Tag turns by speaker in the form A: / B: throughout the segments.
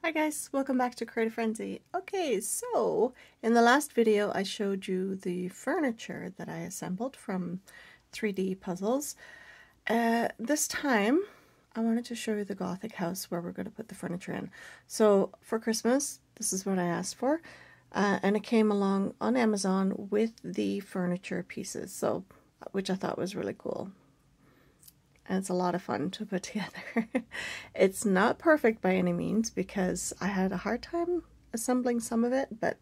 A: Hi guys, welcome back to Creative Frenzy. Okay, so in the last video I showed you the furniture that I assembled from 3D puzzles. This time I wanted to show you the Gothic house where we're going to put the furniture in. So for Christmas, this is what I asked for, and it came along on Amazon with the furniture pieces, so which I thought was really cool. And it's a lot of fun to put together. It's not perfect by any means because I had a hard time assembling some of it, but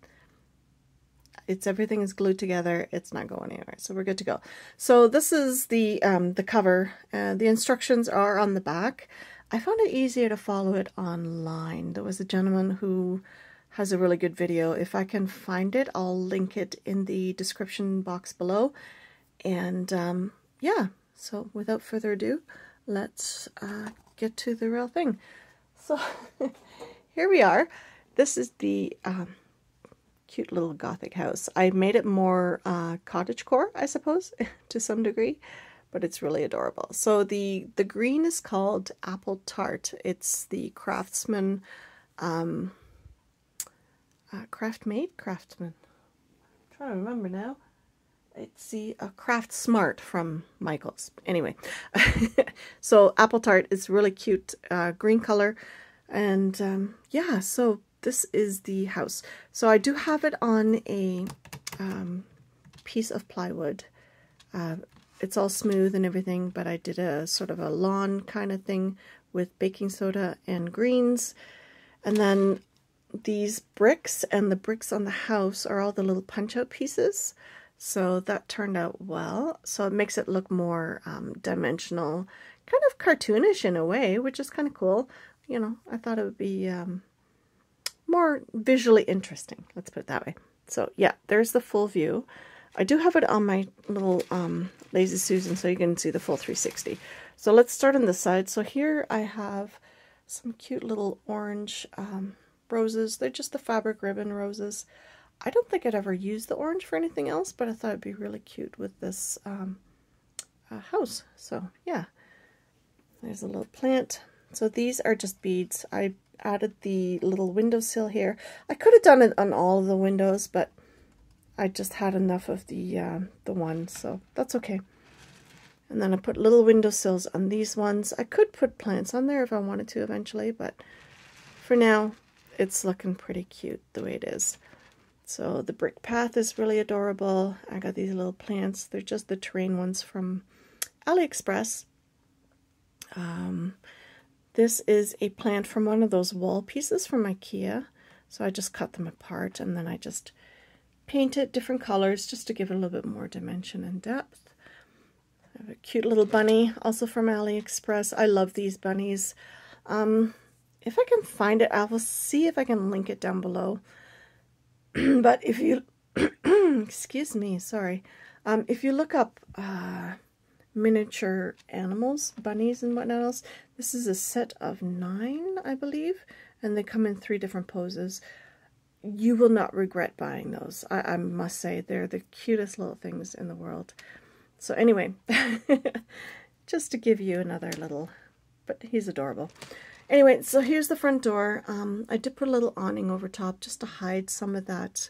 A: everything is glued together. It's not going anywhere, so we're good to go. So this is the cover. The instructions are on the back. I found it easier to follow it online. There was a gentleman who has a really good video. If I can find it, I'll link it in the description box below. And yeah. So without further ado, let's get to the real thing. So here we are. This is the cute little Gothic house. I made it more cottagecore, I suppose, to some degree, but it's really adorable. So the green is called Apple Tart. It's the Craftsman, Craftsman. I'm trying to remember now. It's the Craft Smart from Michaels. Anyway, so Apple Tart is really cute, green color, and yeah, so this is the house. So I do have it on a piece of plywood. It's all smooth and everything, but I did a sort of a lawn kind of thing with baking soda and greens, and then these bricks and the bricks on the house are all the little punch-out pieces. So that turned out well. So it makes it look more dimensional, kind of cartoonish in a way, which is kind of cool. You know, I thought it would be more visually interesting. Let's put it that way. So yeah, there's the full view. I do have it on my little Lazy Susan so you can see the full 360. So let's start on this side. So here I have some cute little orange roses. They're just the fabric ribbon roses. I don't think I'd ever use the orange for anything else, but I thought it'd be really cute with this house. So yeah, there's a little plant. So these are just beads. I added the little windowsill here. I could have done it on all of the windows, but I just had enough of the one, so that's okay. And then I put little windowsills on these ones. I could put plants on there if I wanted to eventually, but for now, it's looking pretty cute the way it is. So the brick path is really adorable. I got these little plants. They're just the terrain ones from AliExpress. This is a plant from one of those wall pieces from IKEA. So I just cut them apart and then I just painted different colors just to give it a little bit more dimension and depth. I have a cute little bunny also from AliExpress. I love these bunnies. If I can find it, I will see if I can link it down below. But if you, excuse me, sorry, if you look up miniature animals, bunnies and whatnot else, this is a set of 9, I believe, and they come in 3 different poses. You will not regret buying those. I must say, they're the cutest little things in the world. So anyway, just to give you another little, but he's adorable. Anyway, so here's the front door. I did put a little awning over top just to hide some of that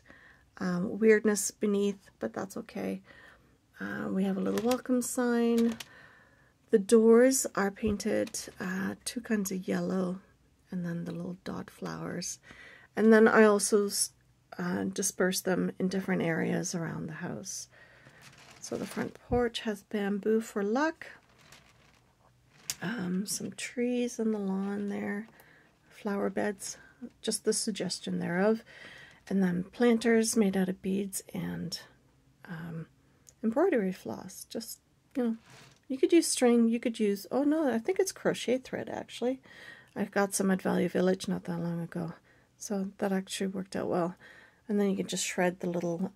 A: weirdness beneath, but that's okay. We have a little welcome sign. The doors are painted 2 kinds of yellow, and then the little dot flowers. And then I also dispersed them in different areas around the house. So the front porch has bamboo for luck. Some trees on the lawn there, flower beds, just the suggestion thereof, and then planters made out of beads and embroidery floss. Just, you know, you could use string, you could use, oh no, I think it's crochet thread actually. I got some at Value Village not that long ago, so that actually worked out well. And then you can just shred the little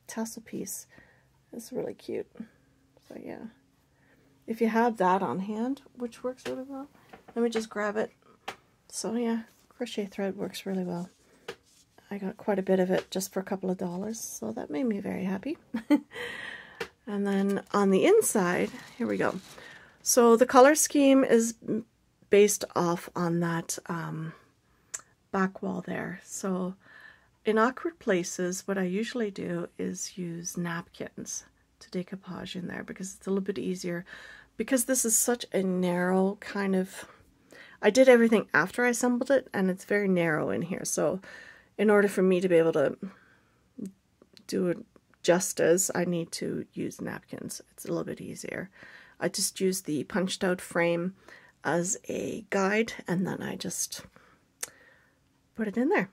A: tassel piece. It's really cute. So yeah. If you have that on hand, which works really well, let me just grab it. So yeah, crochet thread works really well. I got quite a bit of it just for a couple of dollars, so that made me very happy. And then on the inside, here we go. So the color scheme is based off on that back wall there. So in awkward places, what I usually do is use napkins to decoupage in there because it's a little bit easier. Because this is such a narrow kind of... I did everything after I assembled it, and it's very narrow in here. So in order for me to be able to do it justice, I need to use napkins. It's a little bit easier. I just use the punched out frame as a guide, and then I just put it in there.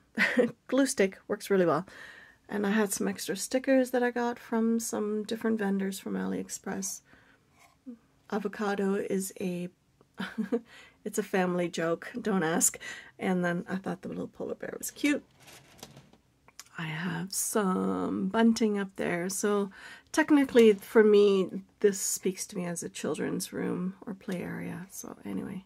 A: Glue stick works really well. And I had some extra stickers that I got from some different vendors from AliExpress. Avocado is a it's a family joke, don't ask. And then I thought the little polar bear was cute. I have some bunting up there. So technically for me, this speaks to me as a children's room or play area. So anyway,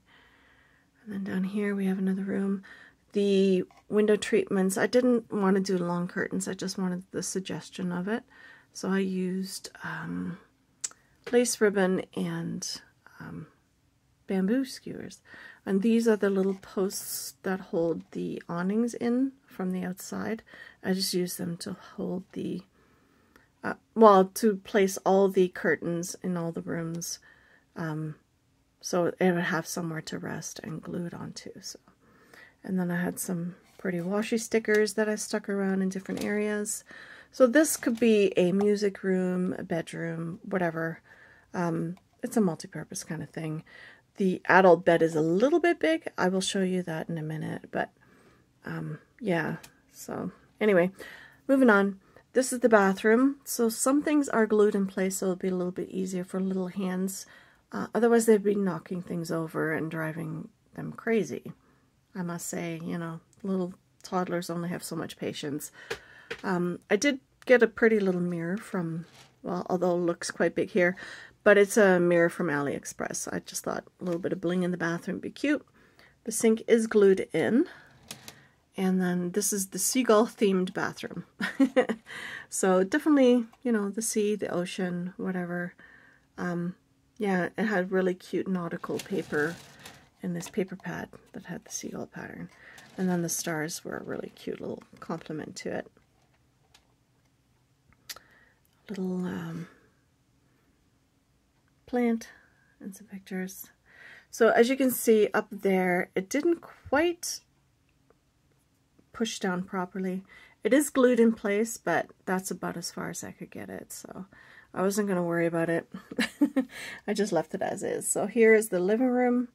A: and then down here we have another room. The window treatments, I didn't want to do long curtains. I just wanted the suggestion of it. So I used lace ribbon and bamboo skewers. And these are the little posts that hold the awnings in from the outside. I just use them to hold the, well, to place all the curtains in all the rooms. So it would have somewhere to rest and glue it onto. So. And then I had some pretty washi stickers that I stuck around in different areas. So this could be a music room, a bedroom, whatever. It's a multi-purpose kind of thing. The adult bed is a little bit big. I will show you that in a minute. But yeah, so anyway, moving on. This is the bathroom. So some things are glued in place, so it'll be a little bit easier for little hands. Otherwise, they'd be knocking things over and driving them crazy. I must say, you know, little toddlers only have so much patience. I did get a pretty little mirror from, well, although it looks quite big here, but it's a mirror from AliExpress. I just thought a little bit of bling in the bathroom would be cute. The sink is glued in. And then this is the seagull themed bathroom. So definitely, you know, the sea, the ocean, whatever. Yeah, it had really cute nautical paper in this paper pad that had the seagull pattern. And then the stars were a really cute little compliment to it. Little plant and some pictures. So as you can see up there, it didn't quite push down properly. It is glued in place, but that's about as far as I could get it. So I wasn't going to worry about it. I just left it as is. So here is the living room,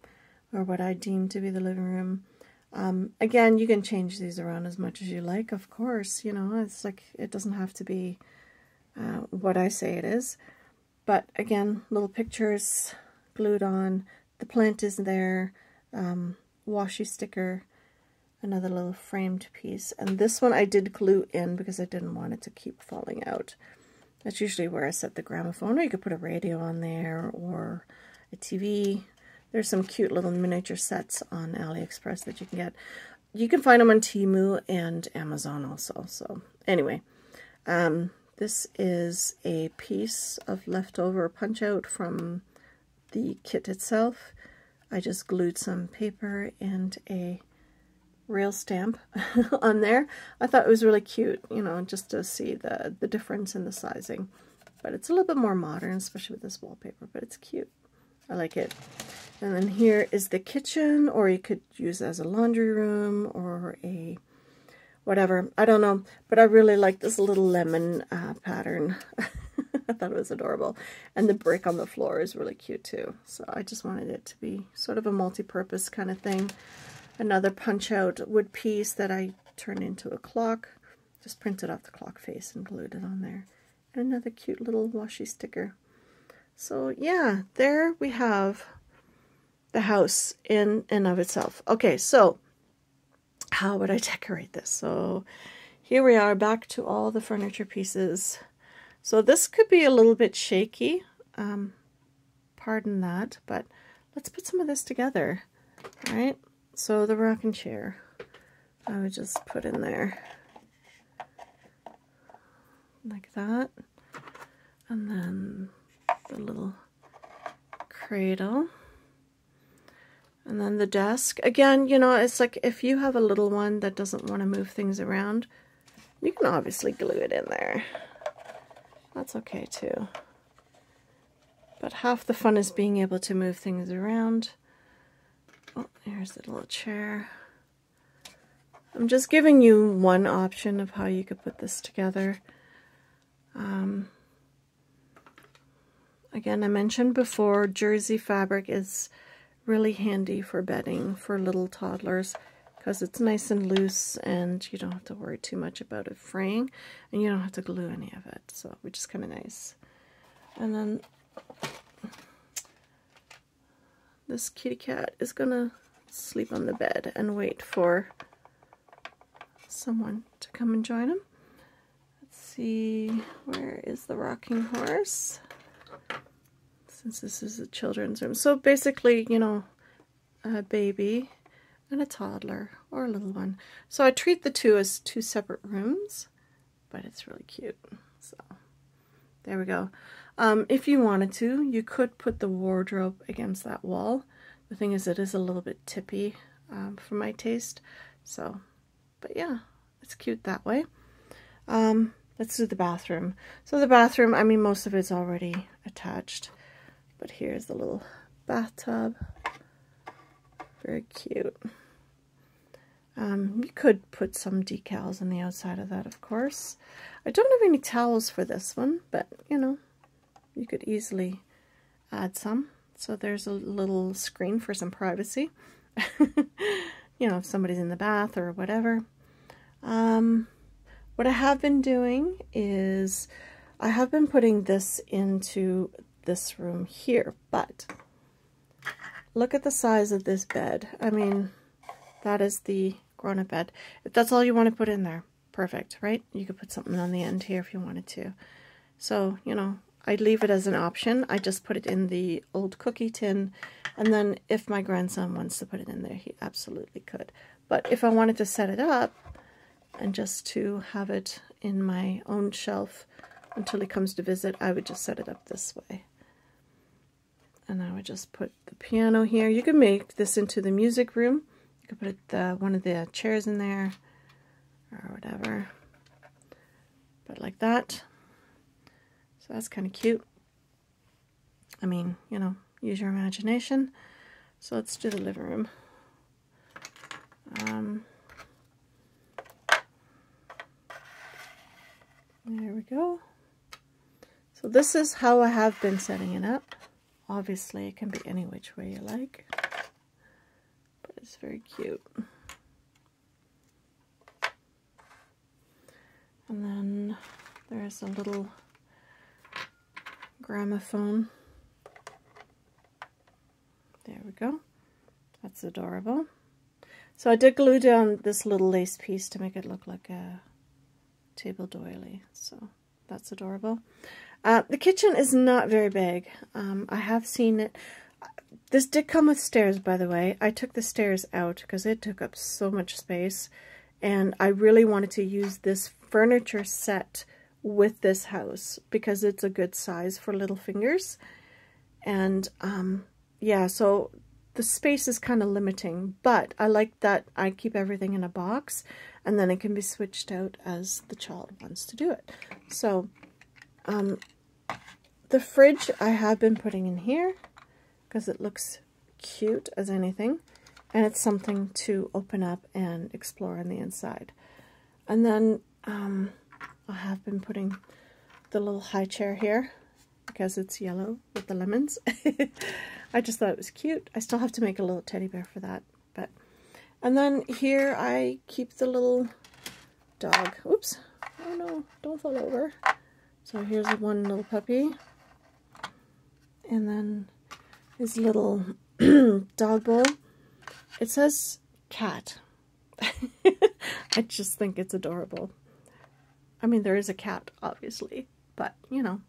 A: or what I deem to be the living room. Again, you can change these around as much as you like, of course. You know, it's like, it doesn't have to be what I say it is. But again, little pictures glued on. The plant is there. Washi sticker. Another little framed piece. And this one I did glue in because I didn't want it to keep falling out. That's usually where I set the gramophone, or you could put a radio on there, or a TV. There's some cute little miniature sets on AliExpress that you can get. You can find them on Temu and Amazon also. So anyway, this is a piece of leftover punch out from the kit itself. I just glued some paper and a rail stamp on there. I thought it was really cute, you know, just to see the difference in the sizing. But it's a little bit more modern, especially with this wallpaper, but it's cute. I like it. And then here is the kitchen, or you could use it as a laundry room or a whatever. I don't know, but I really like this little lemon pattern. I thought it was adorable. And the brick on the floor is really cute too. So I just wanted it to be sort of a multi-purpose kind of thing. Another punch-out wood piece that I turned into a clock. Just printed off the clock face and glued it on there. And another cute little washi sticker. So yeah, there we have the house in and of itself. Okay, so how would I decorate this? So here we are, back to all the furniture pieces. So this could be a little bit shaky. Pardon that, but let's put some of this together. All right. So the rocking chair, I would just put in there like that. And then the little cradle. And then the desk. Again, you know, it's like if you have a little one that doesn't want to move things around, you can obviously glue it in there. That's okay too. But half the fun is being able to move things around. Oh, here's the little chair. I'm just giving you one option of how you could put this together. Again, I mentioned before, jersey fabric is really handy for bedding for little toddlers because it's nice and loose and you don't have to worry too much about it fraying and you don't have to glue any of it, so which is kind of nice. And then this kitty cat is gonna sleep on the bed and wait for someone to come and join him. Let's see, where is the rocking horse? Since this is a children's room. So basically, you know, a baby and a toddler or a little one. So I treat the two as two separate rooms, but it's really cute. So there we go. If you wanted to, you could put the wardrobe against that wall. The thing is, it is a little bit tippy for my taste. So, but yeah, it's cute that way. Let's do the bathroom. So the bathroom, I mean, most of it's already attached. But here's the little bathtub. Very cute. You could put some decals on the outside of that, of course. I don't have any towels for this one, but, you know, you could easily add some. So there's a little screen for some privacy. You know, if somebody's in the bath or whatever. What I have been doing is I have been putting this into this room here, but look at the size of this bed. I mean, that is the grown-up bed. If that's all you want to put in there, perfect, right? You could put something on the end here if you wanted to. So, you know, I'd leave it as an option. I just put it in the old cookie tin, and then if my grandson wants to put it in there, he absolutely could. But if I wanted to set it up and just to have it in my own shelf until he comes to visit, I would just set it up this way. And I would just put the piano here. You could make this into the music room. You could put one of the chairs in there or whatever. But like that. So that's kind of cute. I mean, you know, use your imagination. So let's do the living room. There we go. So this is how I have been setting it up. Obviously, it can be any which way you like, but it's very cute. And then there's a little gramophone. There we go. That's adorable. So I did glue down this little lace piece to make it look like a table doily. So that's adorable. The kitchen is not very big. I have seen it. This did come with stairs, by the way. I took the stairs out because it took up so much space. And I really wanted to use this furniture set with this house because it's a good size for little fingers. And yeah, so the space is kind of limiting. But I like that I keep everything in a box. And then it can be switched out as the child wants to do it. So the fridge I have been putting in here because it looks cute as anything, and it's something to open up and explore on the inside. And then I have been putting the little high chair here because it's yellow with the lemons. I just thought it was cute. I still have to make a little teddy bear for that, but and then here I keep the little dog. Oops! Oh no! Don't fall over. So here's one little puppy, and then his little dog bowl. It says cat. I just think it's adorable. I mean, there is a cat, obviously, but, you know,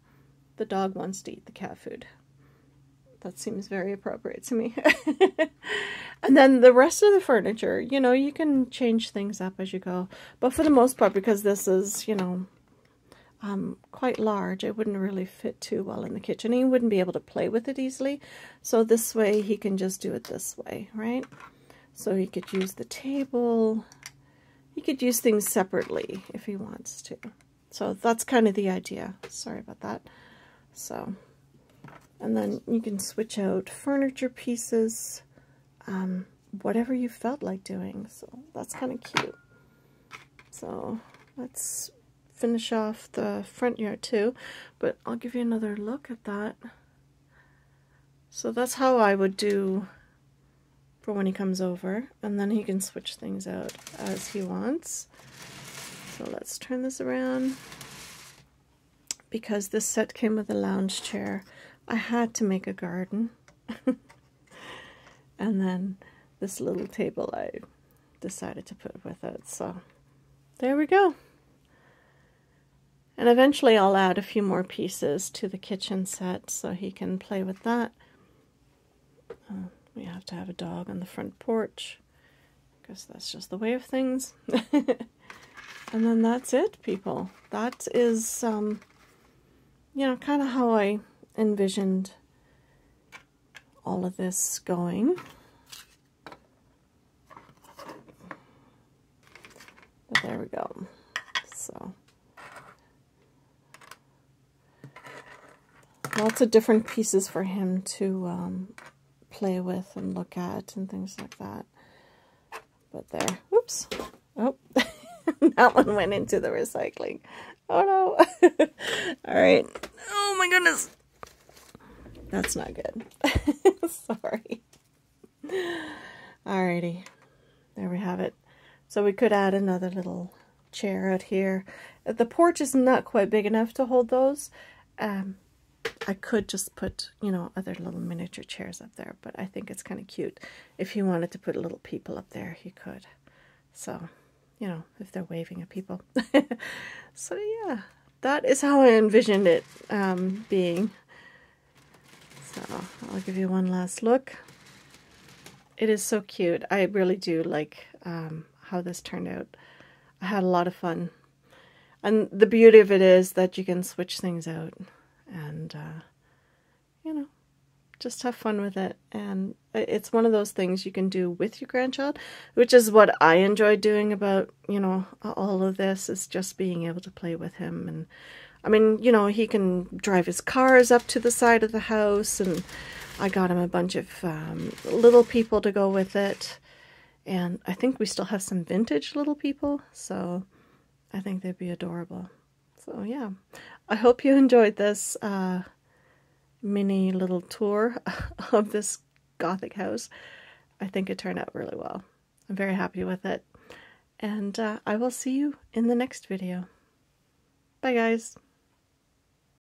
A: the dog wants to eat the cat food. That seems very appropriate to me. And then the rest of the furniture, you know, you can change things up as you go. But for the most part, because this is, you know, quite large. It wouldn't really fit too well in the kitchen. He wouldn't be able to play with it easily. So this way he can just do it this way, right? So he could use the table. He could use things separately if he wants to. So that's kind of the idea. Sorry about that. So, and then you can switch out furniture pieces, whatever you felt like doing. So that's kind of cute. So let's finish off the front yard too, but I'll give you another look at that. So that's how I would do for when he comes over, and then he can switch things out as he wants. So let's turn this around. Because this set came with a lounge chair, I had to make a garden. And then this little table I decided to put with it. So there we go. And eventually I'll add a few more pieces to the kitchen set so he can play with that. We have to have a dog on the front porch, because that's just the way of things. And then that's it, people. That is, you know, kind of how I envisioned all of this going. But there we go. So lots of different pieces for him to play with and look at and things like that. But there, whoops, oh, that one went into the recycling. Oh no. All right. Oh my goodness. That's not good. Sorry. Alrighty. There we have it. So we could add another little chair out here. The porch is not quite big enough to hold those. I could just put, you know, other little miniature chairs up there, but I think it's kind of cute. If he wanted to put little people up there, he could. So, you know, if they're waving at people. So yeah, that is how I envisioned it being. So I'll give you one last look. It is so cute. I really do like how this turned out. I had a lot of fun. And the beauty of it is that you can switch things out and, you know, just have fun with it. And it's one of those things you can do with your grandchild, which is what I enjoy doing about, you know, all of this, is just being able to play with him. And I mean, you know, he can drive his cars up to the side of the house, and I got him a bunch of little people to go with it. And I think we still have some vintage little people, so I think they'd be adorable. So yeah, I hope you enjoyed this mini little tour of this Gothic house. I think it turned out really well. I'm very happy with it. And I will see you in the next video. Bye guys.